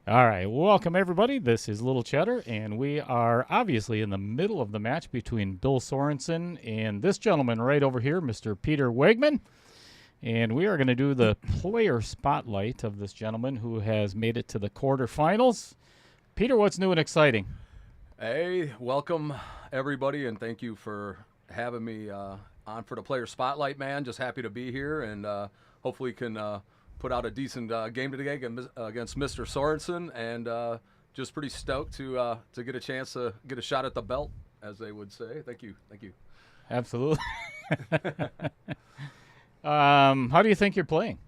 All right, welcome everybody. This is Little Cheddar, and we are obviously in the middle of the match between Bill Sorensen and this gentleman right over here, Mr. Peter Wiegmann. And we are going to do the player spotlight of this gentleman who has made it to the quarterfinals. Peter, what's new and exciting? Hey, welcome everybody, and thank you for having me on for the player spotlight, man. Just happy to be here, and hopefully can put out a decent game today against Mr. Sorensen, and just pretty stoked to get a chance to get a shot at the belt, as they would say. Thank you. Absolutely. How do you think you're playing?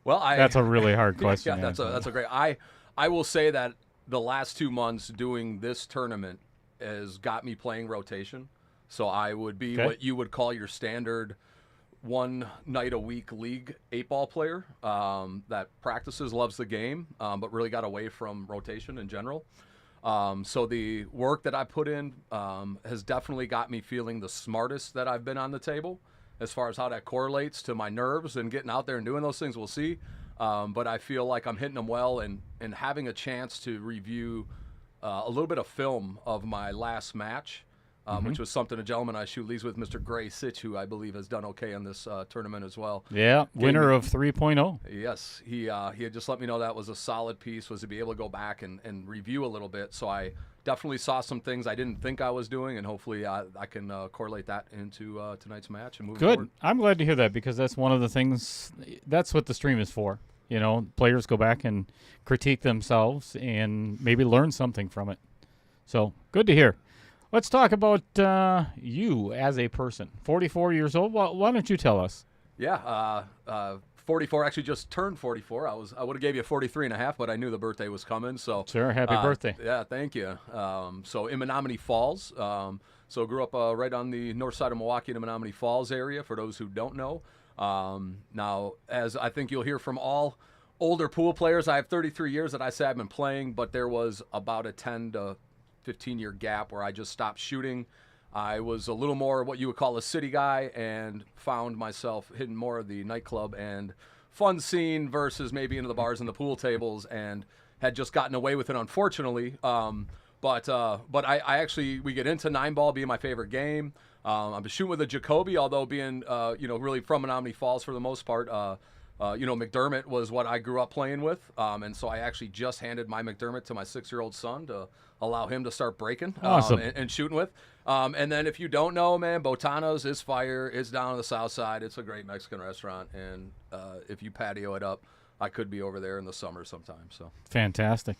Well, that's a really hard question. Yeah, that's a great. I will say that the last 2 months doing this tournament has got me playing rotation. So I would be what you would call your standard one night a week league 8-ball player that practices, loves the game, but really got away from rotation in general. So the work that I put in has definitely got me feeling the smartest that I've been on the table. As far as how that correlates to my nerves and getting out there and doing those things, we'll see. But I feel like I'm hitting them well, and having a chance to review a little bit of film of my last match, which was something a gentleman I shoot leagues with, Mr. Gray Sitch, who I believe has done okay in this tournament as well. Yeah, winner of 3.0. Yes, he had just let me know that was a solid piece, was to be able to go back and review a little bit. So I definitely saw some things I didn't think I was doing, and hopefully I can correlate that into tonight's match and move forward. Good. I'm glad to hear that, because that's one of the things, that's what the stream is for. You know, players go back and critique themselves and maybe learn something from it. So, good to hear. Let's talk about you as a person. 44 years old. Well, why don't you tell us? Yeah, 44. Actually, just turned 44. I would have gave you 43 and a half, but I knew the birthday was coming. So sure, happy birthday. Yeah, thank you. So in Menominee Falls. So grew up right on the north side of Milwaukee in the Menominee Falls area. For those who don't know, now as I think you'll hear from all older pool players, I have 33 years that I say I've been playing, but there was about a 10 to 15-year gap where I just stopped shooting. I was a little more what you would call a city guy, and found myself hitting more of the nightclub and fun scene versus maybe into the bars and the pool tables, and had just gotten away with it, unfortunately. But I actually, we get into 9-ball being my favorite game. I'm shooting with a Jacoby, although being really from Menominee Falls for the most part. McDermott was what I grew up playing with, and so I actually just handed my McDermott to my 6-year-old son to allow him to start breaking awesome. and shooting with. And then if you don't know, man, Botano's is fire. It's down on the south side. It's a great Mexican restaurant, and if you patio it up, I could be over there in the summer sometime. So fantastic.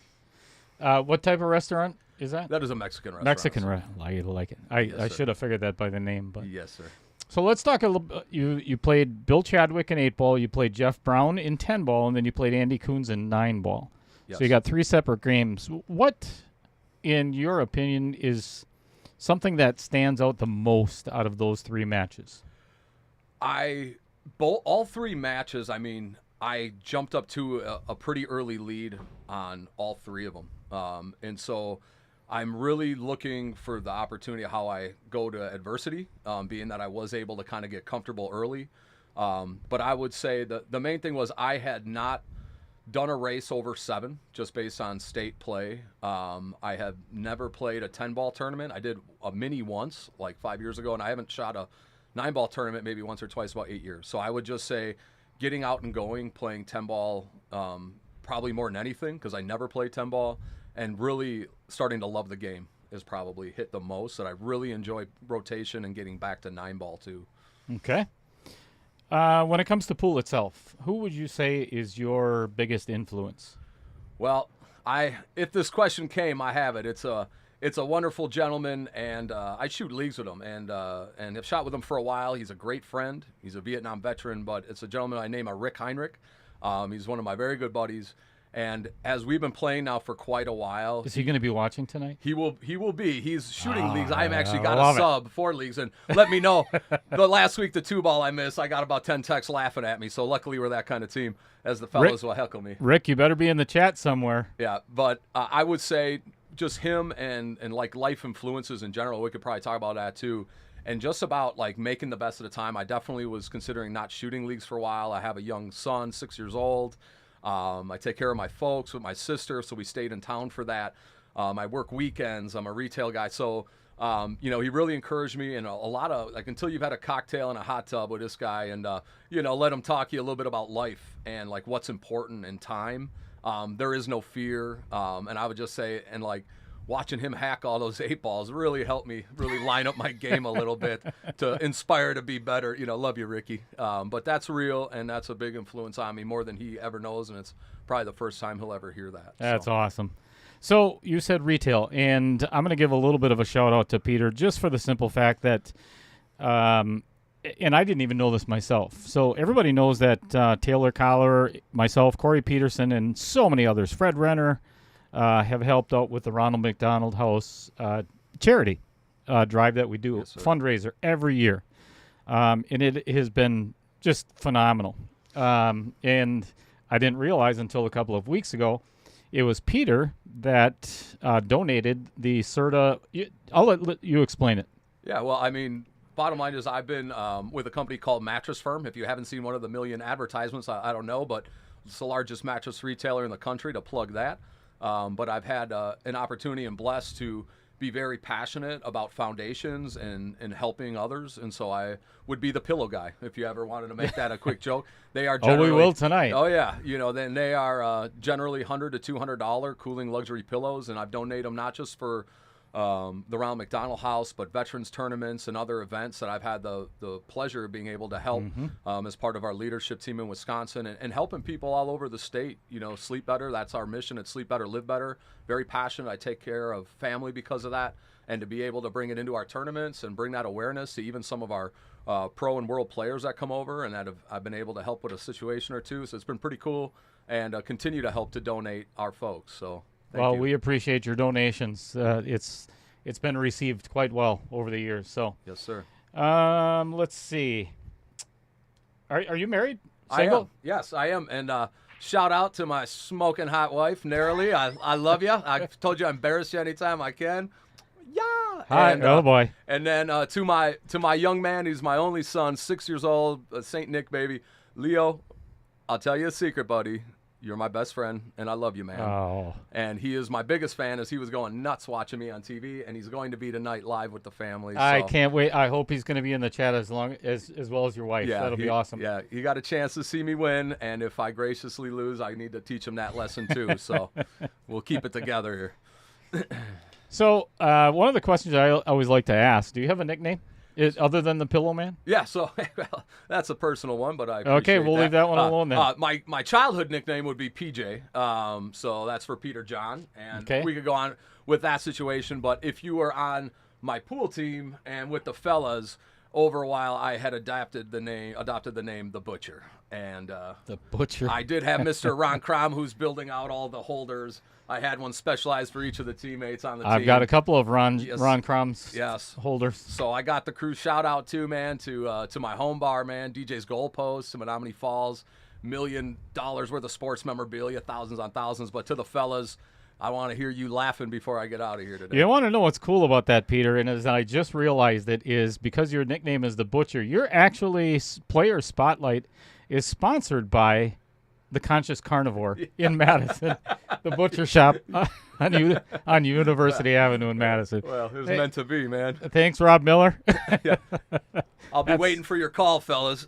What type of restaurant is that? That is a Mexican restaurant. Mexican restaurant. I like it. I should have figured that by the name, but yes, sir. So let's talk a little. You played Bill Chadwick in 8-ball. You played Jeff Brown in 10-ball, and then you played Andy Coons in 9-ball. Yes. So you got 3 separate games. What, in your opinion, is something that stands out the most out of those 3 matches? All 3 matches, I mean, I jumped up to a pretty early lead on all 3 of them. And so I'm really looking for the opportunity of how I go to adversity, being that I was able to kind of get comfortable early. But I would say the main thing was I had not done a race over 7 just based on state play. I have never played a 10-ball tournament. I did a mini once, like 5 years ago, and I haven't shot a 9-ball tournament maybe once or twice about 8 years. So I would just say getting out and going, playing 10-ball probably more than anything, because I never played 10-ball, and really starting to love the game is probably hit the most. That I really enjoy rotation and getting back to 9-ball too. Okay. When it comes to pool itself, who would you say is your biggest influence? Well, if this question came, I have it. It's a wonderful gentleman, and I shoot leagues with him, and have shot with him for a while. He's a great friend. He's a Vietnam veteran, but it's a gentleman I name Rick Heinrich. He's one of my very good buddies. And as we've been playing now for quite a while, is he going to be watching tonight? He will be. He's shooting leagues. I've actually got a sub 4 leagues, and let me know. The last week, the 2-ball I missed, I got about 10 texts laughing at me. So luckily, we're that kind of team, as the fellows will heckle me. Rick, you better be in the chat somewhere. Yeah, but I would say just him and like life influences in general. We could probably talk about that too. And just about like making the best of the time. I definitely was considering not shooting leagues for a while. I have a young son, 6 years old. I take care of my folks with my sister, so we stayed in town for that. I work weekends. I'm a retail guy, so he really encouraged me, and a lot of like until you've had a cocktail in a hot tub with this guy, and let him talk to you a little bit about life and like what's important in time. There is no fear, and I would just say, and like watching him hack all those 8 balls really helped me really line up my game a little bit to inspire to be better. Love you, Ricky. But that's real, and that's a big influence on me, more than he ever knows, and it's probably the first time he'll ever hear that. That's awesome. So you said retail, and I'm going to give a little bit of a shout out to Peter just for the simple fact that, and I didn't even know this myself. So everybody knows that Taylor Collar, myself, Corey Peterson, and so many others, Fred Renner, have helped out with the Ronald McDonald House charity drive that we do, Yes, sir. fundraiser every year. And it has been just phenomenal. And I didn't realize until a couple of weeks ago, it was Peter that donated the CERTA. I'll let you explain it. Yeah, well, I mean, bottom line is I've been with a company called Mattress Firm. If you haven't seen one of the million advertisements, I don't know, but it's the largest mattress retailer in the country, to plug that. But I've had an opportunity and blessed to be very passionate about foundations and helping others. And so I would be the pillow guy, if you ever wanted to make that a quick joke. They are generally, we will tonight. Oh, yeah. Then they are generally $100 to $200 cooling luxury pillows. And I've donated them not just for the Ronald McDonald House, but veterans tournaments and other events that I've had the pleasure of being able to help as part of our leadership team in Wisconsin, and helping people all over the state, sleep better. That's our mission at Sleep Better, Live Better. Very passionate. I take care of family because of that, and to be able to bring it into our tournaments and bring that awareness to even some of our pro and world players that come over, and that I've been able to help with a situation or two. So it's been pretty cool, and continue to help to donate our folks. So thank you. We appreciate your donations. It's been received quite well over the years. So Yes, sir. let's see. Are you married? Single? I am. Yes, I am. And shout out to my smoking hot wife, Nerilee. I love you. I've told you I embarrass you anytime I can. Yeah. Hi. And, Oh boy. And then to my young man, he's my only son, 6 years old, Saint Nick baby, Leo. I'll tell you a secret, buddy. You're my best friend, and I love you, man. Oh. And he is my biggest fan, as he was going nuts watching me on TV, and he's going to be tonight live with the family. I so. can't wait. I hope he's going to be in the chat as well as your wife. Yeah, That'll be awesome. Yeah, he got a chance to see me win, and if I graciously lose, I need to teach him that lesson too. So we'll keep it together here. So one of the questions I always like to ask: do you have a nickname other than the Pillow Man? Yeah, so well, that's a personal one, but I appreciate Okay, we'll leave that one alone then. My childhood nickname would be PJ, so that's for Peter John, and Okay. we could go on with that situation. But if you were on my pool team and with the fellas, over a while I had adopted the name the Butcher, and The Butcher. I did have Mr. Ron Crom, who's building out all the holders. I had one specialized for each of the teammates on the team. I've got a couple of Ron Crom's Yes. holders. So I got the crew shout out too, man, to my home bar, man, DJ's Goalpost, to Menominee Falls, $1 million worth of sports memorabilia, thousands on thousands. But to the fellas, I want to hear you laughing before I get out of here today. You want to know what's cool about that, Peter? And as I just realized it is because your nickname is the Butcher, your actually player spotlight is sponsored by the Conscious Carnivore in Madison, the butcher shop on University Avenue in Madison. Well, it was meant to be, man. Thanks, Rob Miller. I'll be waiting for your call, fellas.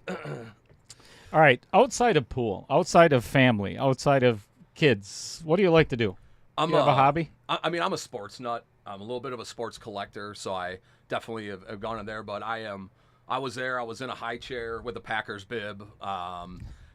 All right, outside of pool, outside of family, outside of kids, what do you like to do? You have a hobby? I mean, I'm a sports nut. I'm a little bit of a sports collector, so I definitely have gone in there. But I was there. I was in a high chair with a Packers bib.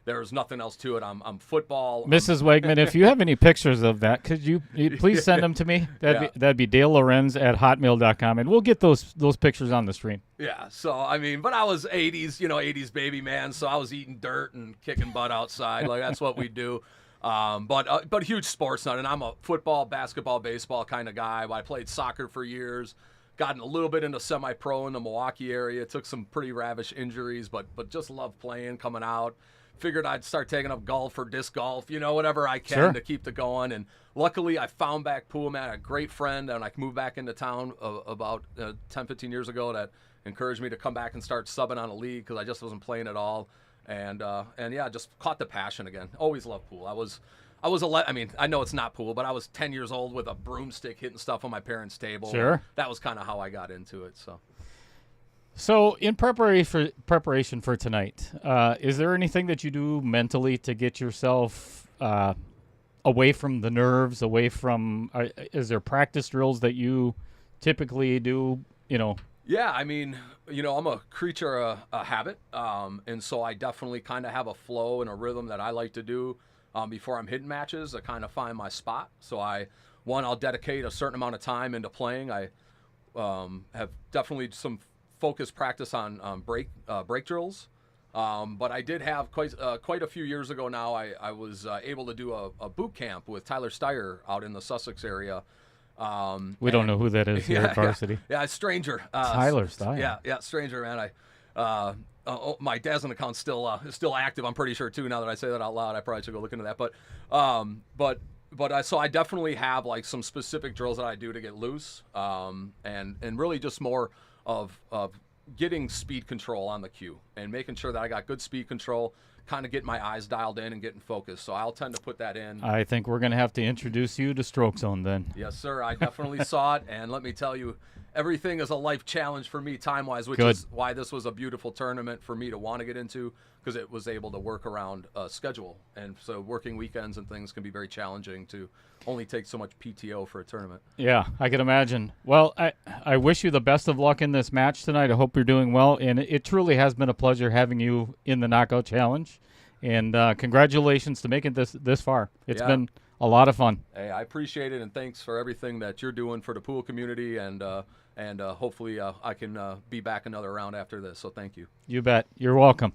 There's nothing else to it. I'm football. Mrs. Wiegmann, if you have any pictures of that, could you please send them to me? That'd be Dale Lorenz at hotmail.com, and we'll get those pictures on the stream. Yeah, so I mean, but I was 80s baby man, so I was eating dirt and kicking butt outside. Like that's what we do. But huge sports nut, and I'm a football, basketball, baseball kind of guy. I played soccer for years. Gotten a little bit into semi-pro in the Milwaukee area. Took some pretty ravish injuries, but just loved playing, coming out. Figured I'd start taking up golf or disc golf, whatever I can to keep it going. And luckily, I found back pool, man. I had a great friend, and I moved back into town about 10, 15 years ago that encouraged me to come back and start subbing on a league because I just wasn't playing at all. and yeah, just caught the passion again. Always loved pool. I mean, I know it's not pool, but I was 10 years old with a broomstick hitting stuff on my parents' table. Sure. That was kind of how I got into it. So, in preparation for tonight, is there anything that you do mentally to get yourself away from the nerves, away from? Is there practice drills that you typically do? Yeah, I mean, I'm a creature of habit, and so I definitely kind of have a flow and a rhythm that I like to do before I'm hitting matches to kind of find my spot. So I'll dedicate a certain amount of time into playing. I have definitely some focused practice on break drills, but I did have quite a few years ago now. I was able to do a boot camp with Tyler Steyer out in the Sussex area. We don't know who that is here at Varsity. Yeah, a stranger. Tyler Steyer. Yeah, stranger, man. My Dazzling account's is still active. I'm pretty sure too. Now that I say that out loud, I probably should go look into that. So I definitely have like some specific drills that I do to get loose, and really just more of getting speed control on the cue and making sure that I got good speed control, kind of getting my eyes dialed in and getting focused. So I'll tend to put that in. I think we're going to have to introduce you to Stroke Zone then. Yes, sir. I definitely saw it, and let me tell you, everything is a life challenge for me time-wise, which is why this was a beautiful tournament for me to want to get into, because it was able to work around a schedule. And so working weekends and things can be very challenging to only take so much PTO for a tournament. Yeah, I can imagine. Well, I wish you the best of luck in this match tonight. I hope you're doing well, and it truly has been a pleasure having you in the Knockout Challenge. And congratulations to making this far. It's been a lot of fun. Hey, I appreciate it, and thanks for everything that you're doing for the pool community, and hopefully I can be back another round after this. So thank you. You bet. You're welcome.